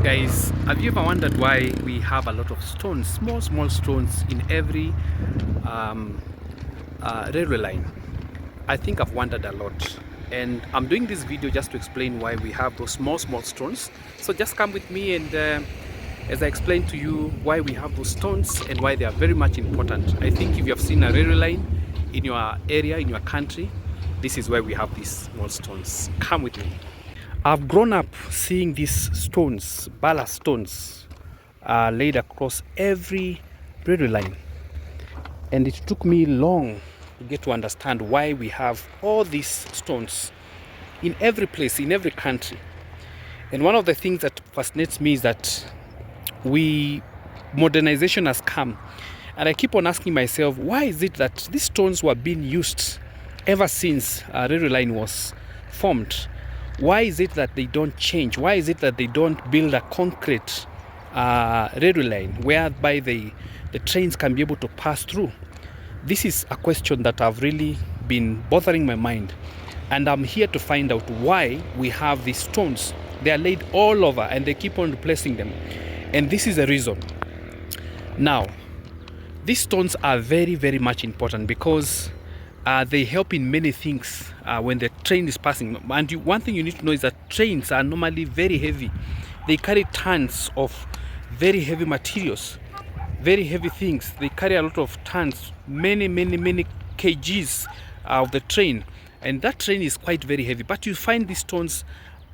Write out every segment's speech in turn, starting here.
Guys, have you ever wondered why we have a lot of stones, small stones in every railway line? I think I've wondered a lot, and I'm doing this video just to explain why we have those small stones. So just come with me, and as I explain to you why we have those stones and why they are very much important. I think if you have seen a railway line in your area, in your country, this is why we have these small stones. Come with me. I've grown up seeing these stones, ballast stones, laid across every railway line, and it took me long to get to understand why we have all these stones in every place, in every country. And one of the things that fascinates me is that modernization has come, and I keep on asking myself, why is it that these stones were being used ever since a railway line was formed? Why is it that they don't change? Why is it that they don't build a concrete railway line whereby the trains can be able to pass through? This is a question that I've really been bothering my mind, and I'm here to find out why we have these stones. They are laid all over and they keep on replacing them, and this is the reason. Now, these stones are very much important because they help in many things when the train is passing. And one thing you need to know is that trains are normally very heavy. They carry tons of very heavy materials, very heavy things. They carry a lot of tons, many kgs of the train, and that train is quite very heavy. But you find these stones,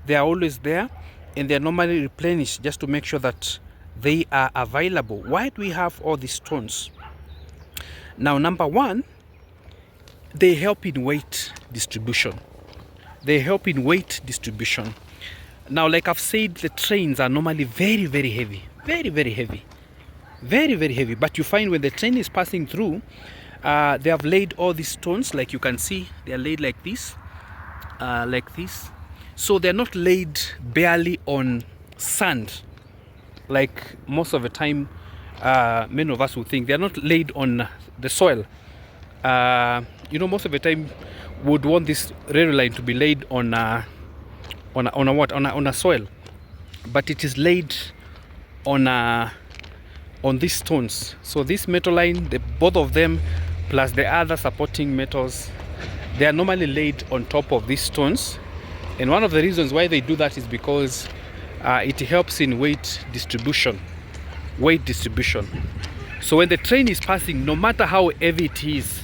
they are always there, and they are normally replenished just to make sure that they are available. Why do we have all these stones? Now, number one, they help in weight distribution. They help in weight distribution. Now, like I've said, the trains are normally very heavy, very heavy. But you find when the train is passing through, they have laid all these stones, like you can see, they are laid like this. So they're not laid barely on sand, like most of the time many of us would think. They're not laid on the soil. Most of the time would want this railway line to be laid on a soil, but it is laid on these stones. So this metal line, both of them plus the other supporting metals, they are normally laid on top of these stones. And one of the reasons why they do that is because it helps in weight distribution. So when the train is passing, no matter how heavy it is,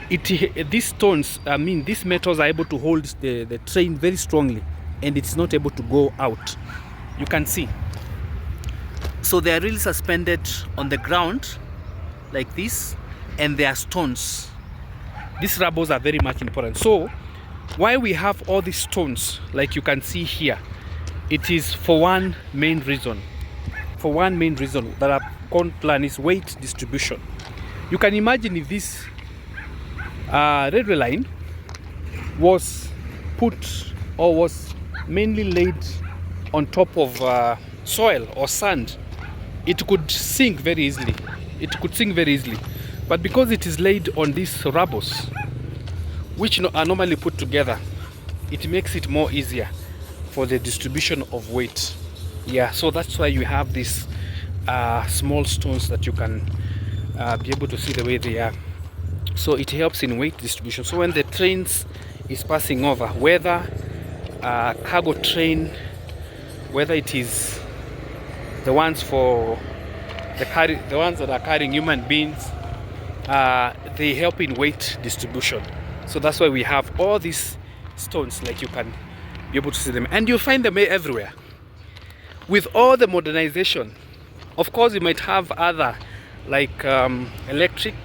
these stones, these metals are able to hold the train very strongly, and it's not able to go out. You can see. So they are really suspended on the ground like this, and they are stones. These rubbles are very much important. So why we have all these stones, like you can see here, it is for one main reason. That our current plan is weight distribution. You can imagine if this railway line was put or was mainly laid on top of soil or sand, it could sink very easily. But because it is laid on these rubbles, which are normally put together, it makes it more easier for the distribution of weight. Yeah, so that's why you have these small stones that you can be able to see the way they are. So it helps in weight distribution. So when the trains is passing over, whether a cargo train, whether it is the ones that are carrying human beings, they help in weight distribution. So that's why we have all these stones, like you can be able to see them, and you find them everywhere. With all the modernization, of course, you might have other like electric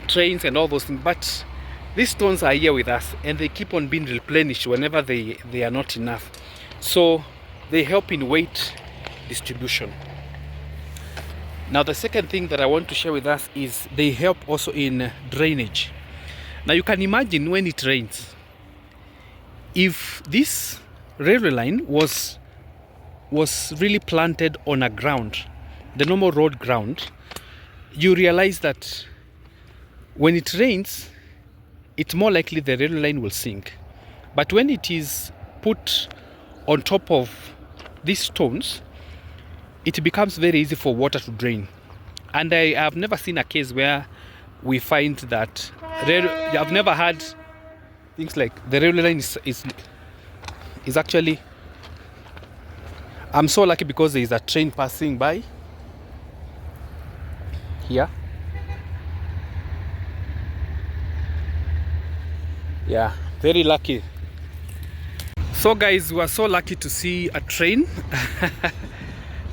trains and all those things, but these stones are here with us, and they keep on being replenished whenever they are not enough. So they help in weight distribution. Now, the second thing that I want to share with us is they help also in drainage. Now, you can imagine when it rains, if this railway line was really planted on a ground, the normal road ground, you realize that when it rains, it's more likely the railway line will sink. But when it is put on top of these stones, it becomes very easy for water to drain. And I have never seen a case where we find that I've never had things like the railway line is actually, I'm so lucky because there is a train passing by here. Yeah, very lucky. So guys, we are so lucky to see a train.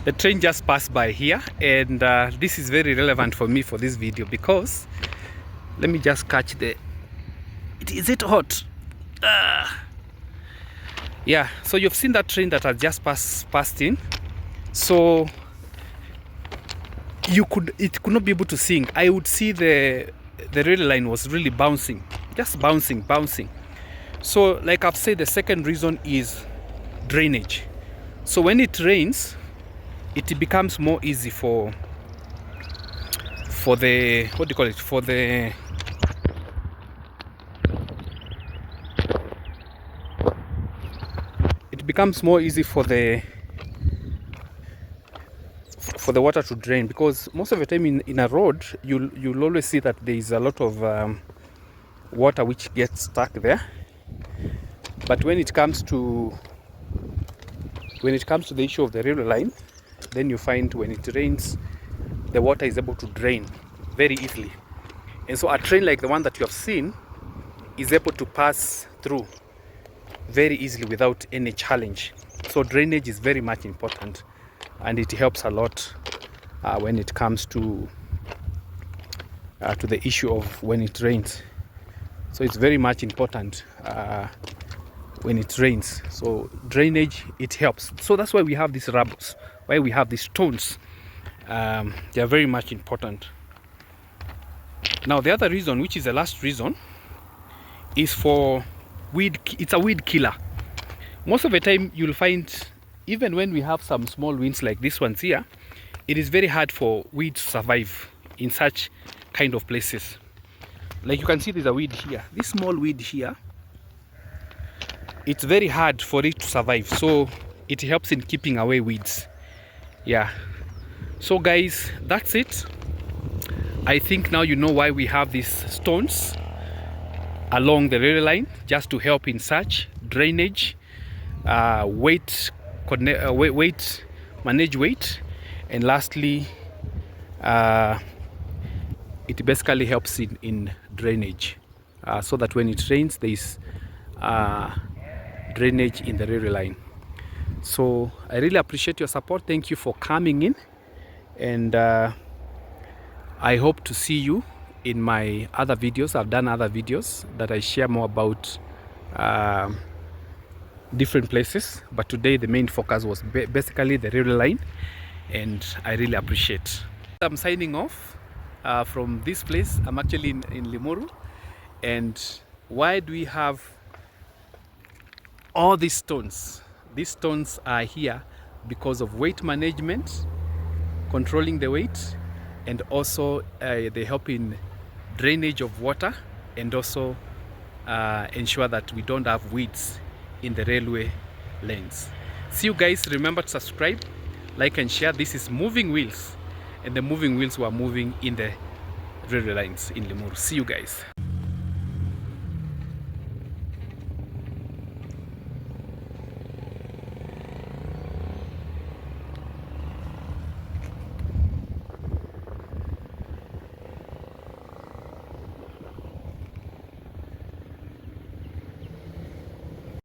The train just passed by here, and this is very relevant for me for this video because let me just catch the, is it hot? Yeah, so you've seen that train that has just passed in. So it could not be able to sink. I would see the rail line was really bouncing, just bouncing. So like I've said, the second reason is drainage. So when it rains, it becomes more easy for the, what do you call it, for the, it becomes more easy for the water to drain, because most of the time in a road you'll always see that there is a lot of water which gets stuck there. But when it comes to the issue of the railway line, then you find when it rains, the water is able to drain very easily. And so a train like the one that you have seen is able to pass through very easily without any challenge. So drainage is very much important, and it helps a lot when it comes to the issue of when it rains. So it's very much important when it rains. So drainage, it helps. So that's why we have these rubbles, why we have these stones. They are very much important. Now the other reason, which is the last reason, is for weed. It's a weed killer. Most of the time you'll find, even when we have some small winds like this ones here, it is very hard for weeds to survive in such kind of places. Like you can see, there's a weed here, this small weed here. It's very hard for it to survive, so it helps in keeping away weeds. Yeah, so guys, that's it. I think now you know why we have these stones along the railway line, just to help in such drainage, weight, manage weight, and lastly it basically helps in drainage, so that when it rains, there is drainage in the railway line. So I really appreciate your support. Thank you for coming in, and I hope to see you in my other videos. I've done other videos that I share more about different places, but today the main focus was basically the railway line, and I really appreciate. I'm signing off from this place. I'm actually in Limuru. And why do we have all these stones? These stones are here because of weight management, controlling the weight, and also they help in drainage of water, and also ensure that we don't have weeds in the railway lanes. See you guys. Remember to subscribe, like, and share. This is Moving Wheels, and the moving wheels were moving in the railway lines in Limuru. See you guys.